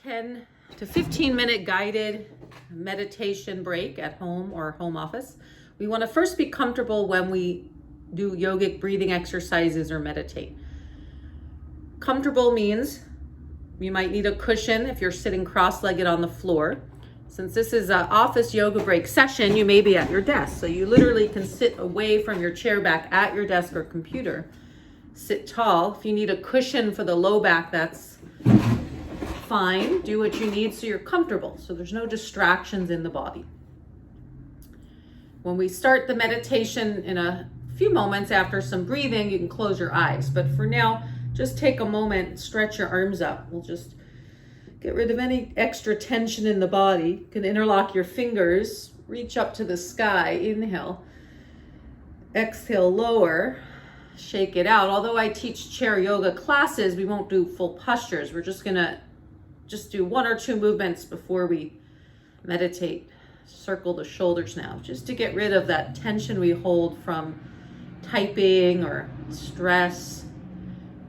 10 to 15 minute guided meditation break at home or home office. We want to first be comfortable when we do yogic breathing exercises or meditate. Comfortable means you might need a cushion if you're sitting cross-legged on the floor. Since this is an office yoga break session, you may be at your desk. So you literally can sit away from your chair back at your desk or computer. Sit tall. If you need a cushion for the low back, that's fine. Do what you need so you're comfortable, so there's no distractions in the body. When we start the meditation in a few moments after some breathing, you can close your eyes. But for now, just take a moment, stretch your arms up. We'll just get rid of any extra tension in the body. You can interlock your fingers, reach up to the sky, inhale. Exhale, lower, shake it out. Although I teach chair yoga classes, we won't do full postures. We're just gonna do one or two movements before we meditate. Circle the shoulders now, just to get rid of that tension we hold from typing or stress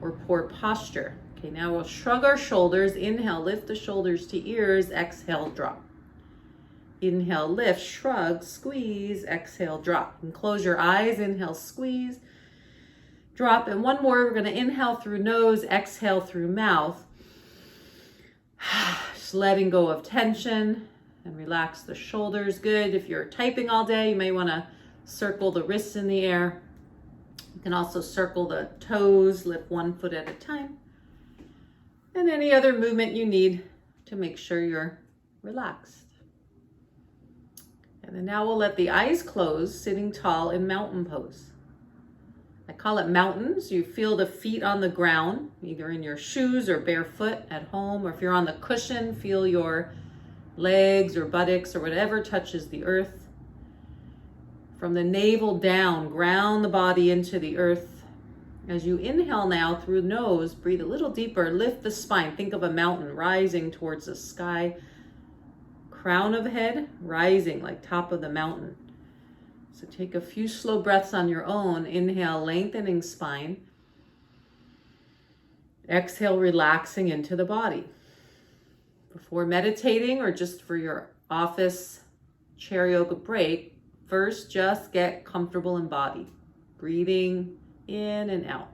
or poor posture. Okay, now we'll shrug our shoulders. Inhale, lift the shoulders to ears. Exhale, drop. Inhale, lift, shrug, squeeze. Exhale, drop. And close your eyes. Inhale, squeeze, drop. And one more. We're going to inhale through nose, exhale through mouth. Just letting go of tension and relax the shoulders. Good. If you're typing all day, you may want to circle the wrists in the air. You can also circle the toes, lift one foot at a time. And any other movement you need to make sure you're relaxed. And then now we'll let the eyes close, sitting tall in mountain pose. I call it mountains. You feel the feet on the ground, either in your shoes or barefoot at home, or if you're on the cushion, feel your legs or buttocks or whatever touches the earth. From the navel down, ground the body into the earth. As you inhale now through the nose, breathe a little deeper, lift the spine. Think of a mountain rising towards the sky. Crown of head rising like top of the mountain. So take a few slow breaths on your own. Inhale, lengthening spine. Exhale, relaxing into the body. Before meditating or just for your office chair yoga break, first just get comfortable in body. Breathing in and out.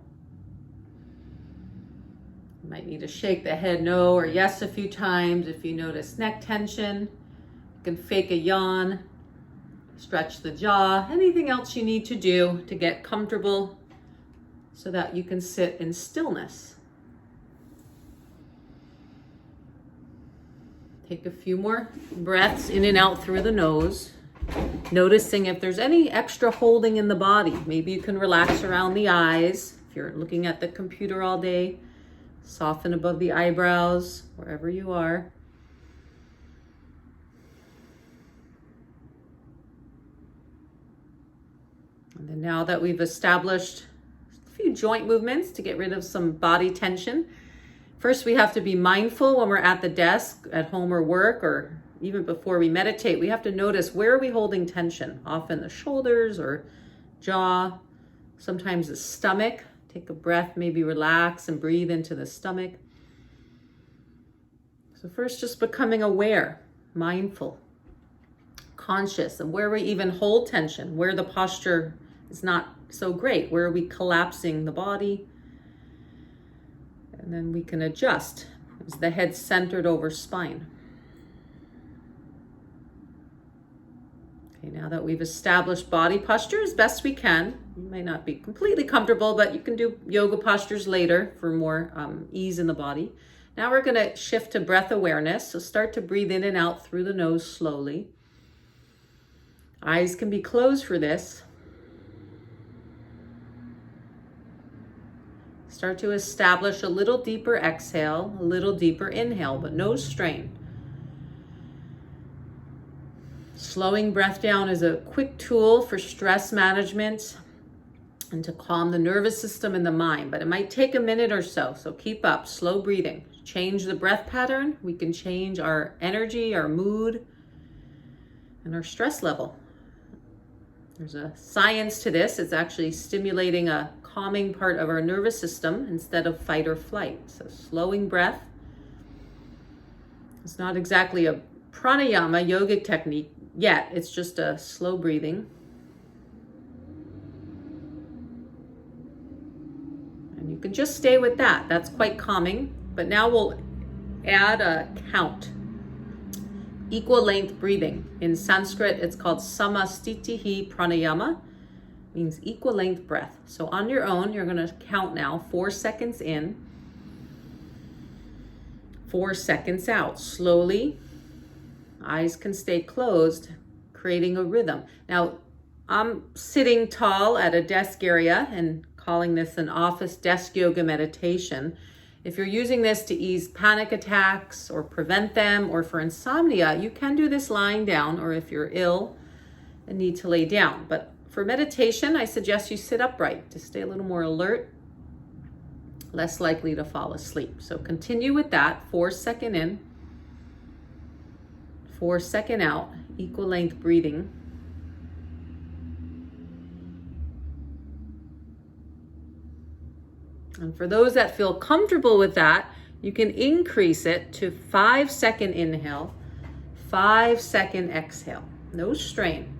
You might need to shake the head no or yes a few times if you notice neck tension. You can fake a yawn. Stretch the jaw, anything else you need to do to get comfortable so that you can sit in stillness. Take a few more breaths in and out through the nose, noticing if there's any extra holding in the body. Maybe you can relax around the eyes. If you're looking at the computer all day, soften above the eyebrows, wherever you are. And then now that we've established a few joint movements to get rid of some body tension, first we have to be mindful when we're at the desk, at home or work, or even before we meditate. We have to notice, where are we holding tension? Often the shoulders or jaw, sometimes the stomach. Take a breath, maybe relax and breathe into the stomach. So first, just becoming aware, mindful, conscious of where we even hold tension, where the posture is not so great, where are we collapsing the body? And then we can adjust. Is the head centered over spine? Okay, now that we've established body posture as best we can, you may not be completely comfortable, but you can do yoga postures later for more ease in the body. Now we're going to shift to breath awareness. So start to breathe in and out through the nose slowly. Eyes can be closed for this. Start to establish a little deeper exhale, a little deeper inhale, but no strain. Slowing breath down is a quick tool for stress management and to calm the nervous system and the mind, but it might take a minute or so. So keep up, slow breathing. Change the breath pattern. We can change our energy, our mood, and our stress level. There's a science to this. It's actually stimulating a calming part of our nervous system instead of fight or flight. So slowing breath. It's not exactly a pranayama yogic technique yet. It's just a slow breathing. And you can just stay with that. That's quite calming. But now we'll add a count. Equal length breathing. In Sanskrit, it's called samastitihi pranayama. Means equal length breath. So on your own, you're going to count now 4 seconds in, 4 seconds out. Slowly, eyes can stay closed, creating a rhythm. Now, I'm sitting tall at a desk area and calling this an office desk yoga meditation. If you're using this to ease panic attacks or prevent them, or for insomnia, you can do this lying down, or if you're ill and need to lay down. But for meditation, I suggest you sit upright to stay a little more alert, less likely to fall asleep. So continue with that, 4 second in, 4 second out, equal length breathing. And for those that feel comfortable with that, you can increase it to 5 second inhale, 5 second exhale. No strain.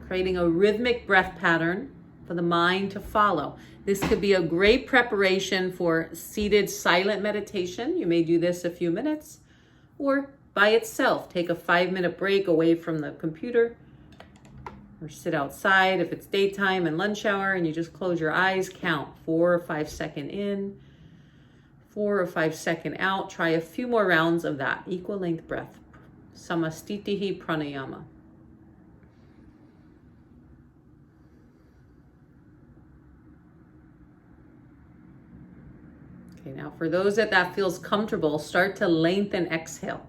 Creating a rhythmic breath pattern for the mind to follow. This could be a great preparation for seated silent meditation. You may do this a few minutes, or by itself, take a 5-minute break away from the computer, or sit outside if it's daytime and lunch hour, and you just close your eyes, count 4 or 5 second in, 4 or 5 second out. Try a few more rounds of that equal length breath. Samastitihi pranayama. Okay, now for those that feels comfortable, start to lengthen exhale.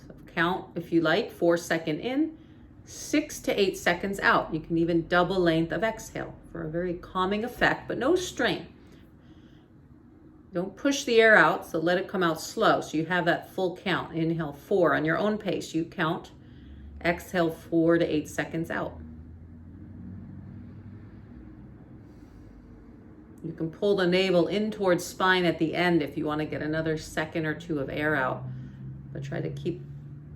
So count, if you like, 4 second in, 6 to 8 seconds out. You can even double length of exhale for a very calming effect, but no strain. Don't push the air out, so let it come out slow. So you have that full count. Inhale 4 on your own pace. You count. Exhale 4 to 8 seconds out. You can pull the navel in towards spine at the end if you want to get another second or two of air out. But try to keep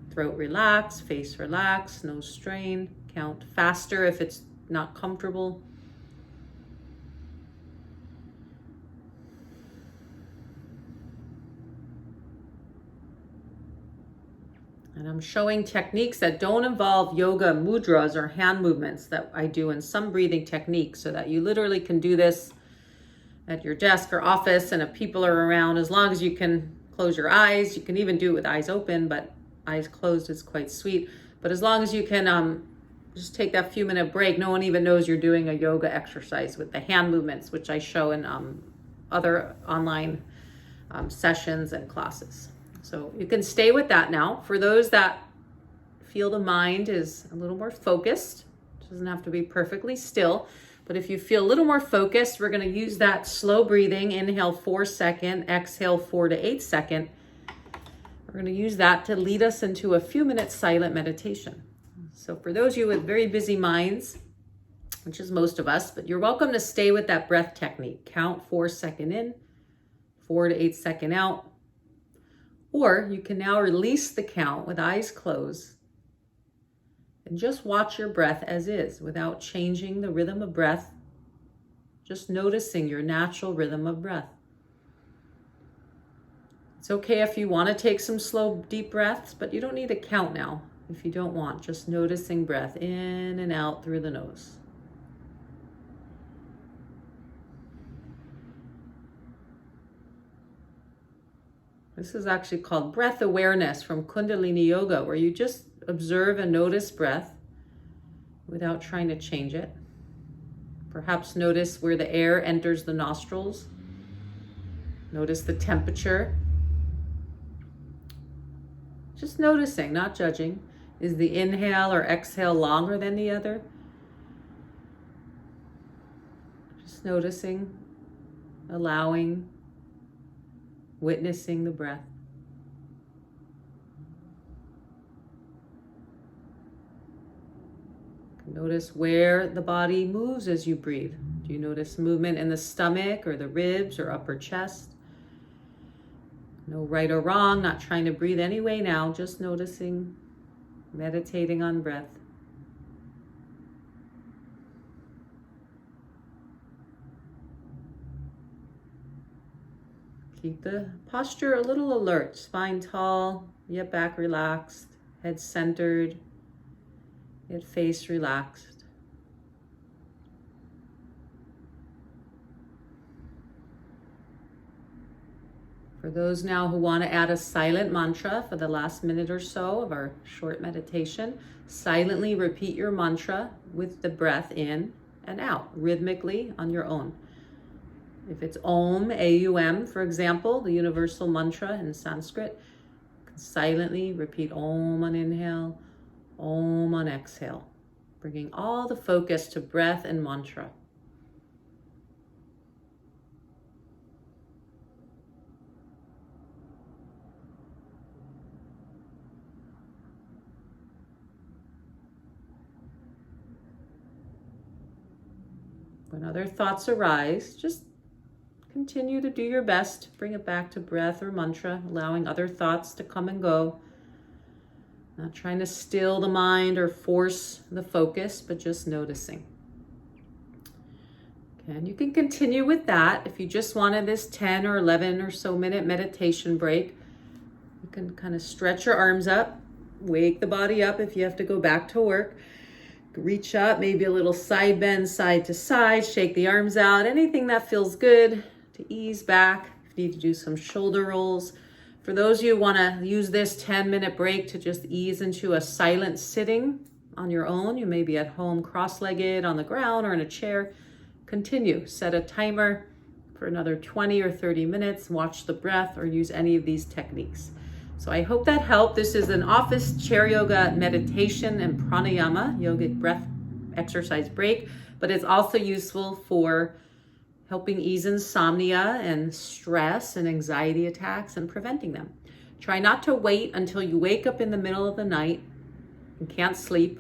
throat relaxed, face relaxed, no strain. Count faster if it's not comfortable. And I'm showing techniques that don't involve yoga mudras or hand movements that I do in some breathing techniques, so that you literally can do this at your desk or office, and if people are around, as long as you can close your eyes. You can even do it with eyes open, but eyes closed is quite sweet. But as long as you can just take that few minute break, no one even knows you're doing a yoga exercise with the hand movements, which I show in other online sessions and classes. So you can stay with that now. For those that feel the mind is a little more focused, it doesn't have to be perfectly still, but if you feel a little more focused, we're going to use that slow breathing. Inhale 4 second, exhale 4 to 8 second. We're going to use that to lead us into a few minutes silent meditation. So for those of you with very busy minds, which is most of us, but you're welcome to stay with that breath technique. Count 4 second in, 4 to 8 second out. Or you can now release the count with eyes closed and just watch your breath as is without changing the rhythm of breath, just noticing your natural rhythm of breath. It's okay if you want to take some slow, deep breaths, but you don't need to count now if you don't want. Just noticing breath in and out through the nose. This is actually called breath awareness from Kundalini Yoga, where you just observe and notice breath without trying to change it. Perhaps notice where the air enters the nostrils. Notice the temperature. Just noticing, not judging. Is the inhale or exhale longer than the other? Just noticing, allowing, witnessing the breath. Notice where the body moves as you breathe. Do you notice movement in the stomach or the ribs or upper chest? No right or wrong, not trying to breathe anyway now, just noticing, meditating on breath. Keep the posture a little alert, spine tall, yet back relaxed, head centered, yet face relaxed. For those now who want to add a silent mantra for the last minute or so of our short meditation, silently repeat your mantra with the breath in and out, rhythmically on your own. If it's Om, A-U-M, for example, the universal mantra in Sanskrit, you can silently repeat Om on inhale, Om on exhale, bringing all the focus to breath and mantra. When other thoughts arise, just continue to do your best. Bring it back to breath or mantra, allowing other thoughts to come and go. Not trying to still the mind or force the focus, but just noticing. Okay, and you can continue with that. If you just wanted this 10 or 11 or so minute meditation break, you can kind of stretch your arms up, wake the body up if you have to go back to work. Reach up, maybe a little side bend, side to side, shake the arms out, anything that feels good to ease back. If you need to do some shoulder rolls. For those of you who want to use this 10-minute break to just ease into a silent sitting on your own, you may be at home cross-legged on the ground or in a chair. Continue, set a timer for another 20 or 30 minutes, watch the breath or use any of these techniques. So I hope that helped. This is an office chair yoga meditation and pranayama, yogic breath exercise break, but it's also useful for helping ease insomnia and stress and anxiety attacks and preventing them. Try not to wait until you wake up in the middle of the night and can't sleep,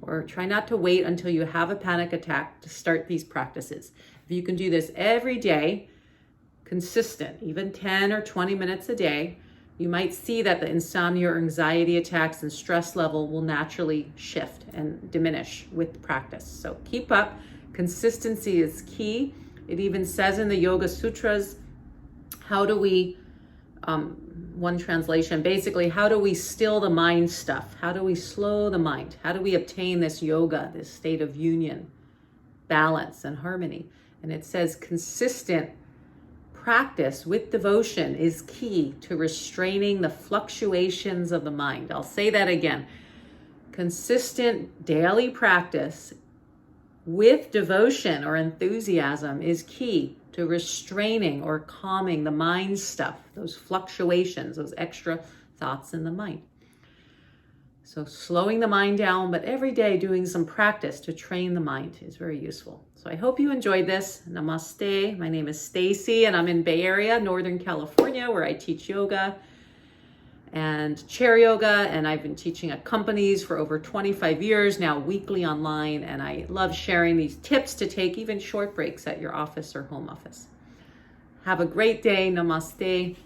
or try not to wait until you have a panic attack to start these practices. If you can do this every day, consistent, even 10 or 20 minutes a day, you might see that the insomnia or anxiety attacks and stress level will naturally shift and diminish with practice. So keep up. Consistency is key. It even says in the Yoga Sutras, how do we, one translation, basically, how do we still the mind stuff? How do we slow the mind? How do we obtain this yoga, this state of union, balance, and harmony? And it says consistent practice with devotion is key to restraining the fluctuations of the mind. I'll say that again. Consistent daily practice with devotion or enthusiasm is key to restraining or calming the mind stuff, those fluctuations, those extra thoughts in the mind. So slowing the mind down, but every day doing some practice to train the mind is very useful. So I hope you enjoyed this. Namaste. My name is Stacie and I'm in Bay Area, Northern California, where I teach yoga and chair yoga. And I've been teaching at companies for over 25 years now, weekly online. And I love sharing these tips to take even short breaks at your office or home office. Have a great day. Namaste.